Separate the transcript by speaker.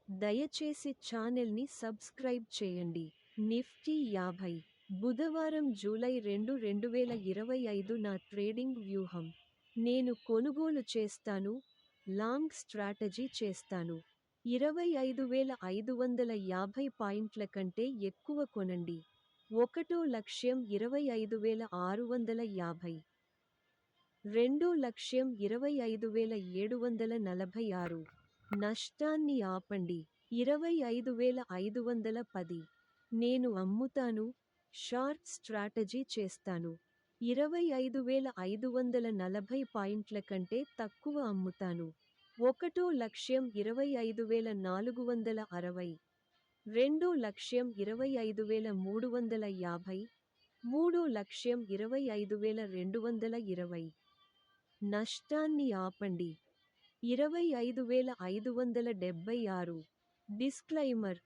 Speaker 1: దయచేసి ఛానల్ని సబ్స్క్రైబ్ చేయండి. నిఫ్టీ 50 బుధవారం జూలై 2, 2025 నా ట్రేడింగ్ వ్యూహం. నేను కొనుగోలు చేస్తాను, లాంగ్ స్ట్రాటజీ చేస్తాను. 25,550 పాయింట్ల కంటే ఎక్కువ కొనండి. 1,25,650. 2,25,746. నష్టాన్ని ఆపండి. 25,510. నేను అమ్ముతాను, షార్ట్ స్ట్రాటజీ చేస్తాను. 25,540 పాయింట్ల కంటే తక్కువ అమ్ముతాను. 1,25,460. 2,25,350. 3,25,220. నష్టాన్ని ఆపండి. 25,576. డిస్క్లైమర్: